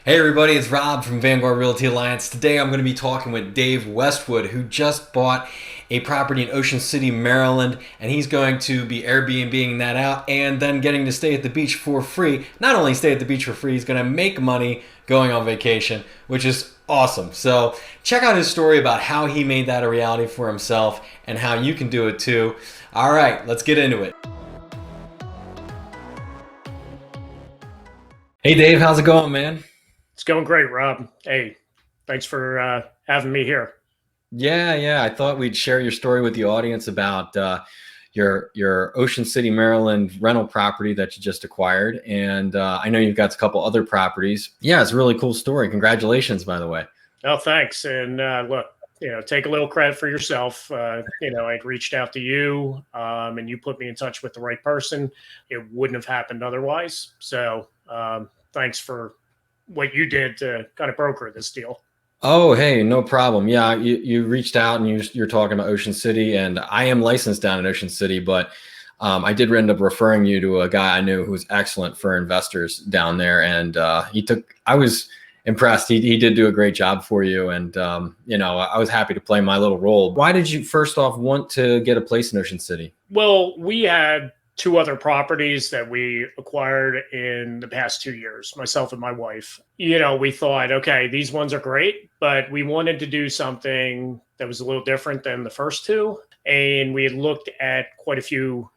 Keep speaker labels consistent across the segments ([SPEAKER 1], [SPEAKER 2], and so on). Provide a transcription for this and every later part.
[SPEAKER 1] Hey everybody, it's Rob from VRA Realty Alliance. Today I'm going to be talking with Dave Westwood, who just bought a property in Ocean City, Maryland, and he's going to be Airbnb-ing that out and then getting to stay at the beach for free. Not only stay at the beach for free, he's going to make money going on vacation, which is awesome. So check out his story about how he made that a reality for himself and how you can do it too. All right, let's get into it. Hey Dave, how's it going, man?
[SPEAKER 2] It's going great, Rob. Hey, thanks for having me here.
[SPEAKER 1] Yeah. I thought we'd share your story with the audience about your Ocean City, Maryland rental property that you just acquired, and I know you've got a couple other properties. Yeah, it's a really cool story. Congratulations, by the way.
[SPEAKER 2] Oh, thanks. And look, take a little credit for yourself. I'd reached out to you, and you put me in touch with the right person. It wouldn't have happened otherwise. So thanks for what you did to kind of broker this deal.
[SPEAKER 1] Oh, hey, no problem. Yeah, you reached out and you're talking about Ocean City, and I am licensed down in Ocean City, but I did end up referring you to a guy I knew who was excellent for investors down there, and I was impressed. He did do a great job for you, and I was happy to play my little role. Why did you first off want to get a place in Ocean City?
[SPEAKER 2] Well, we had two other properties that we acquired in the past 2 years, myself and my wife. We thought, okay, these ones are great, but we wanted to do something that was a little different than the first two. And we had looked at quite a few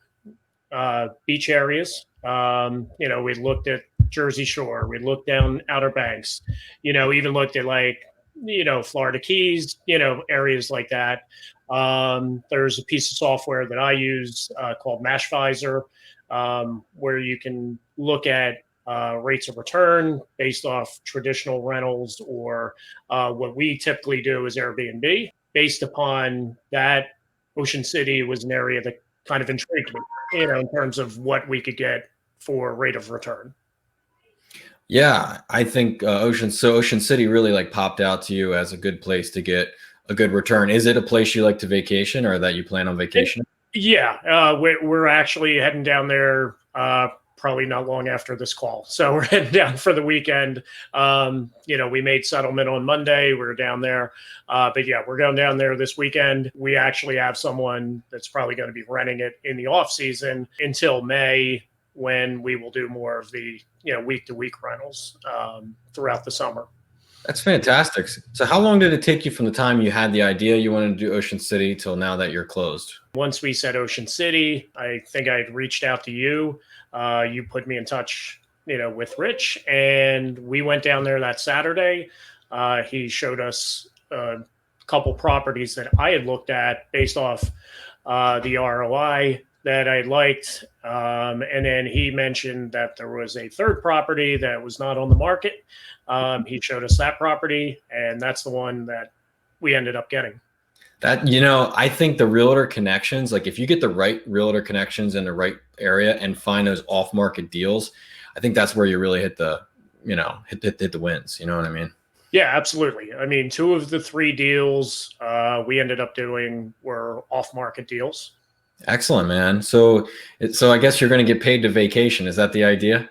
[SPEAKER 2] beach areas. We looked at Jersey Shore, we looked down Outer Banks, even looked at Florida Keys, areas like that. There's a piece of software that I use called Mashvisor, where you can look at rates of return based off traditional rentals or what we typically do is Airbnb. Based upon that, Ocean City was an area that kind of intrigued me, in terms of what we could get for rate of return.
[SPEAKER 1] Yeah, I think Ocean City really like popped out to you as a good place to get a good return. Is it a place you like to vacation or that you plan on vacation?
[SPEAKER 2] Yeah, we're actually heading down there probably not long after this call. So we're heading down for the weekend. We made settlement on Monday. We're down there. But yeah, we're going down there this weekend. We actually have someone that's probably going to be renting it in the off season until May, when we will do more of the week to week rentals throughout the summer.
[SPEAKER 1] That's fantastic. So how long did it take you from the time you had the idea you wanted to do Ocean City till now that you're closed?
[SPEAKER 2] Once we said Ocean City, I think I had reached out to you. You put me in touch, with Rich, and we went down there that Saturday. He showed us a couple properties that I had looked at based off the ROI that I liked. And then he mentioned that there was a third property that was not on the market. He showed us that property, and that's the one that we ended up getting.
[SPEAKER 1] I think the realtor connections, like if you get the right realtor connections in the right area and find those off-market deals, I think that's where you really hit the wins. You know what I mean?
[SPEAKER 2] Yeah, absolutely. I mean, two of the three deals we ended up doing were off-market deals.
[SPEAKER 1] Excellent, man. So I guess you're going to get paid to vacation. Is that the idea?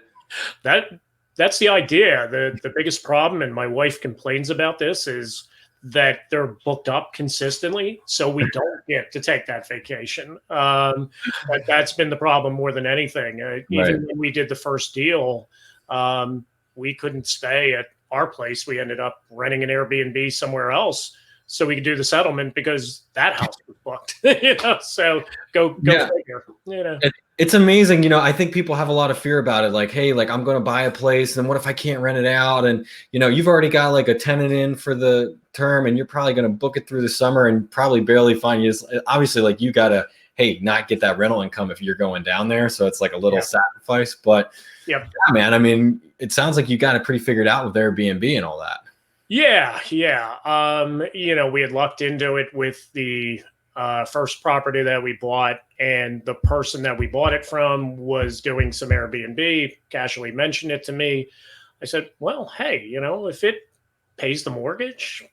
[SPEAKER 2] That's the idea. The biggest problem, and my wife complains about this, is that they're booked up consistently, so we don't get to take that vacation. But that's been the problem more than anything. Even when we did the first deal, we couldn't stay at our place. We ended up renting an Airbnb somewhere else so we could do the settlement because that house was booked. So go figure.
[SPEAKER 1] It's amazing. I think people have a lot of fear about it. Like, hey, like I'm going to buy a place and what if I can't rent it out? And, you've already got like a tenant in for the term and you're probably going to book it through the summer and probably barely find you. Obviously, like you got to, hey, not get that rental income if you're going down there. So it's like a little sacrifice, but yeah, man, I mean, it sounds like you got it pretty figured out with Airbnb and all that.
[SPEAKER 2] Yeah. We had lucked into it with the first property that we bought, and the person that we bought it from was doing some Airbnb, casually mentioned it to me. I said, well, hey, if it pays the mortgage,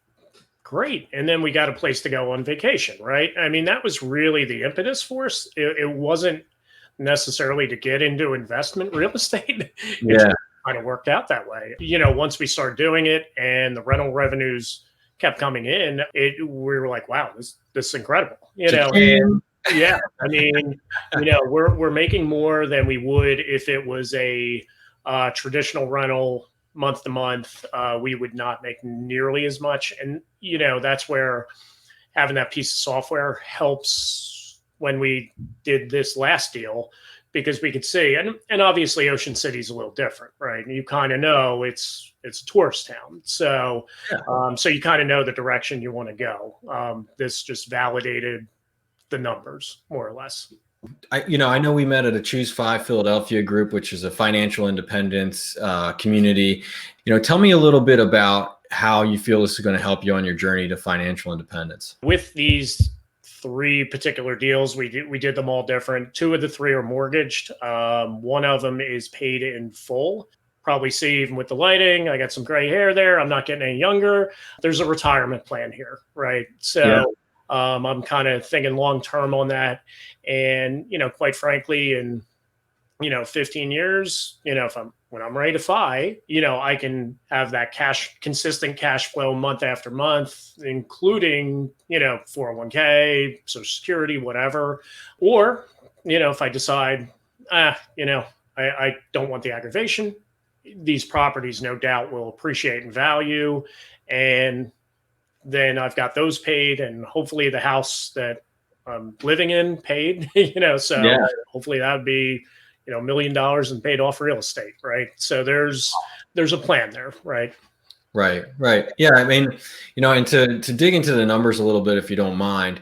[SPEAKER 2] great. And then we got a place to go on vacation, right? I mean, that was really the impetus for us. It wasn't necessarily to get into investment real estate.
[SPEAKER 1] Yeah.
[SPEAKER 2] kind of worked out that way. Once we started doing it and the rental revenues kept coming in, we were like, wow, this is incredible. And yeah, I mean, we're making more than we would if it was a traditional rental month to month. We would not make nearly as much. And, that's where having that piece of software helps when we did this last deal, because we could see, and obviously Ocean City's a little different, right? And you kind of know it's a tourist town. So, so you kind of know the direction you want to go. This just validated the numbers more or less.
[SPEAKER 1] I know we met at a Choose 5 Philadelphia group, which is a financial independence community. Tell me a little bit about how you feel this is going to help you on your journey to financial independence.
[SPEAKER 2] With these 3 particular deals, we did them all different. 2 of the 3 are mortgaged. One of them is paid in full. Probably see even with the lighting, I got some gray hair there. I'm not getting any younger. There's a retirement plan here, right? So I'm kind of thinking long term on that. And, quite frankly, in 15 years, when I'm ready to FI, I can have that consistent cash flow month after month, including, 401k, Social Security, whatever. Or, if I decide, I don't want the aggravation, these properties no doubt will appreciate in value. And then I've got those paid, and hopefully the house that I'm living in paid, so hopefully that would be, $1 million in paid off real estate, right? So there's a plan there, right?
[SPEAKER 1] Right. Yeah, I mean, and to dig into the numbers a little bit, if you don't mind.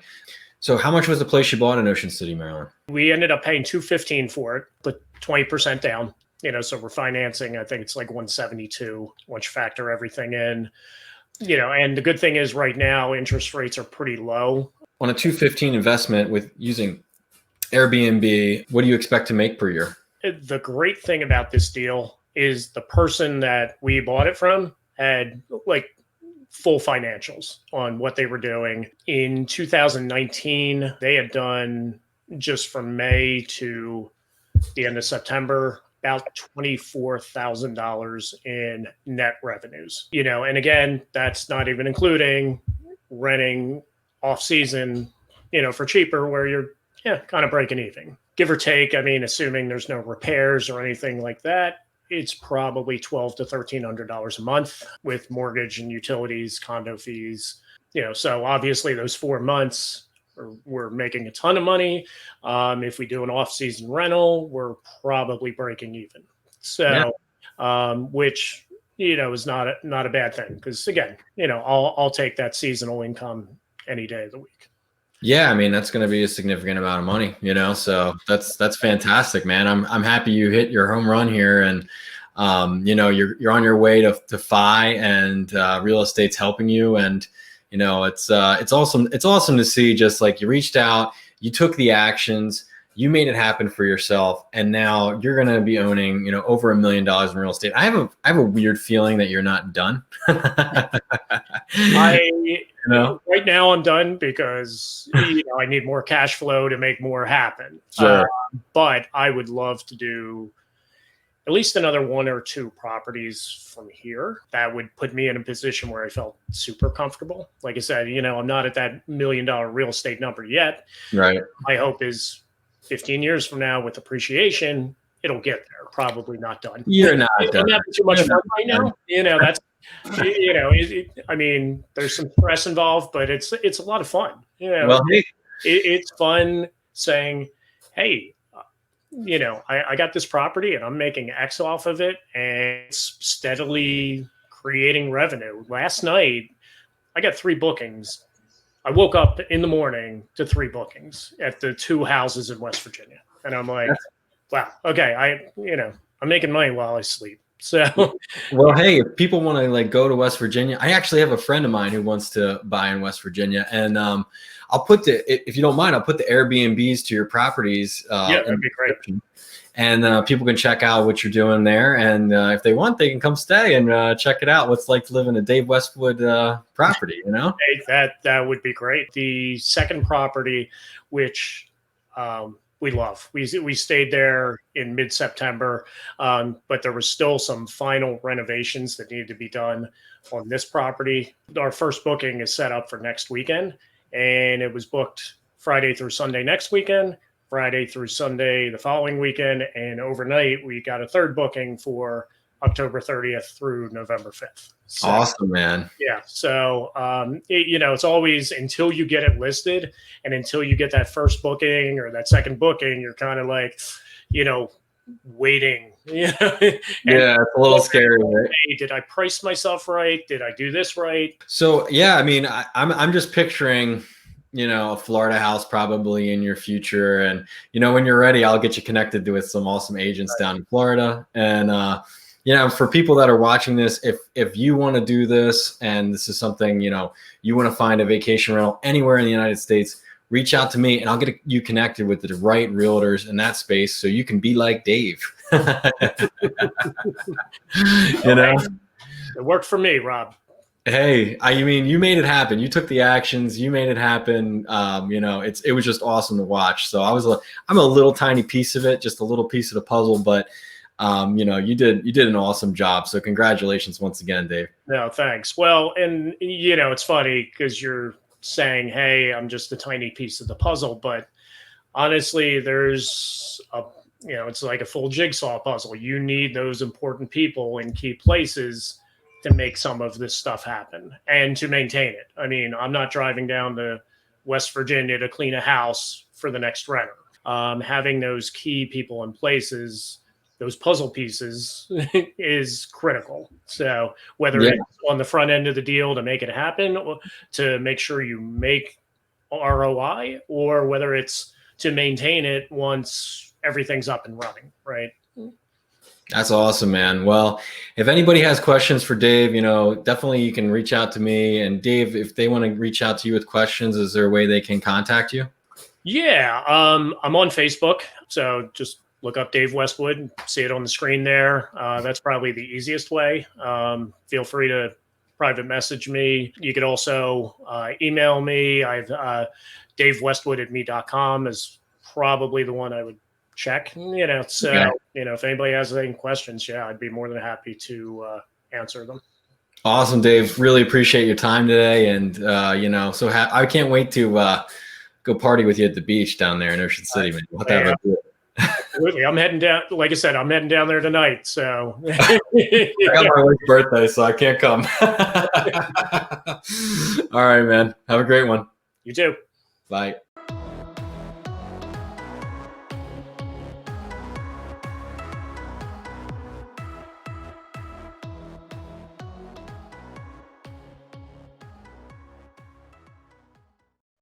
[SPEAKER 1] So how much was the place you bought in Ocean City, Maryland?
[SPEAKER 2] We ended up paying $215 for it, put 20% down, so we're financing, I think it's like 172 once you factor everything in, and the good thing is right now interest rates are pretty low.
[SPEAKER 1] On a 215 investment with using Airbnb, what do you expect to make per year?
[SPEAKER 2] The great thing about this deal is the person that we bought it from had like full financials on what they were doing. In 2019, they had done, just from May to the end of September, about $24,000 in net revenues. And again, that's not even including renting off season, for cheaper, where you're kind of breaking even, give or take. I mean, assuming there's no repairs or anything like that, it's probably $1,200 to $1,300 a month with mortgage and utilities, condo fees. So obviously those 4 months we're making a ton of money. If we do an off-season rental, we're probably breaking even. So, which is not a bad thing, because again, I'll take that seasonal income any day of the week.
[SPEAKER 1] Yeah, I mean, that's going to be a significant amount of money, so that's fantastic, man. I'm happy you hit your home run here, and you're on your way to FI, and real estate's helping you, and it's awesome. It's awesome to see, just like you reached out, you took the actions, you made it happen for yourself, and now you're going to be owning, over $1 million in real estate. I have a weird feeling that you're not done.
[SPEAKER 2] Right now I'm done, because I need more cash flow to make more happen.
[SPEAKER 1] Sure.
[SPEAKER 2] But I would love to do at least another 1 or 2 properties from here. That would put me in a position where I felt super comfortable. Like I said, I'm not at that $1 million real estate number yet.
[SPEAKER 1] Right.
[SPEAKER 2] My hope is 15 years from now, with appreciation, it'll get there. Probably not done.
[SPEAKER 1] You're not done.
[SPEAKER 2] I'm having too much fun right now. That's, I mean, there's some stress involved, but it's a lot of fun.
[SPEAKER 1] Well,
[SPEAKER 2] it's fun saying, hey, I got this property and I'm making X off of it, and it's steadily creating revenue. Last night, I got 3 bookings. I woke up in the morning to 3 bookings at the 2 houses in West Virginia. And I'm like, wow, okay, I'm making money while I sleep. So,
[SPEAKER 1] well, hey, if people want to go to West Virginia, I actually have a friend of mine who wants to buy in West Virginia, and I'll put if you don't mind, I'll put the Airbnbs to your properties.
[SPEAKER 2] That'd be great.
[SPEAKER 1] And people can check out what you're doing there, and if they want, they can come stay and check it out. What's it like to live in a Dave Westwood property?
[SPEAKER 2] Hey, that would be great. The second property, which we love. We stayed there in mid-September, but there was still some final renovations that needed to be done on this property. Our first booking is set up for next weekend, and it was booked Friday through Sunday next weekend, Friday through Sunday the following weekend, and overnight we got a third booking for October 30th through November 5th. So,
[SPEAKER 1] Awesome, man.
[SPEAKER 2] yeah. So, it's always until you get it listed and until you get that first booking or that second booking, you're kind of like, waiting.
[SPEAKER 1] Yeah, it's a little scary, right?
[SPEAKER 2] Hey, did I price myself right? Did I do this right?
[SPEAKER 1] So, yeah, I mean, I'm just picturing, a Florida house probably in your future. And, when you're ready, I'll get you connected with some awesome agents down in Florida. And, for people that are watching this, if you want to do this and this is something, you want to find a vacation rental anywhere in the United States, reach out to me and I'll get you connected with the right realtors in that space so you can be like Dave.
[SPEAKER 2] It worked for me, Rob.
[SPEAKER 1] Hey, you made it happen. You took the actions. You made it happen. It was just awesome to watch. So I'm a little tiny piece of it, just a little piece of the puzzle, but you did an awesome job. So congratulations once again, Dave.
[SPEAKER 2] No, thanks. Well, and it's funny because you're saying, hey, I'm just a tiny piece of the puzzle, but honestly, there's it's like a full jigsaw puzzle. You need those important people in key places to make some of this stuff happen and to maintain it. I mean, I'm not driving down to West Virginia to clean a house for the next renter. Having those key people in places, those puzzle pieces is critical. So whether it's on the front end of the deal to make it happen, or to make sure you make ROI, or whether it's to maintain it once everything's up and running, right?
[SPEAKER 1] That's awesome, man. Well, if anybody has questions for Dave, definitely you can reach out to me. And Dave, if they want to reach out to you with questions, is there a way they can contact you?
[SPEAKER 2] Yeah, I'm on Facebook. So just look up Dave Westwood, see it on the screen there. That's probably the easiest way. Feel free to private message me. You could also email me. I've davewestwood@me.com is probably the one I would check. If anybody has any questions, I'd be more than happy to answer them.
[SPEAKER 1] Awesome, Dave. Really appreciate your time today. And, I can't wait to go party with you at the beach down there in Ocean City, man. We'll have to have
[SPEAKER 2] Absolutely. I'm heading down. Like I said, I'm heading down there tonight. So
[SPEAKER 1] I got my wife's birthday, so I can't come. All right, man. Have a great one.
[SPEAKER 2] You too.
[SPEAKER 1] Bye.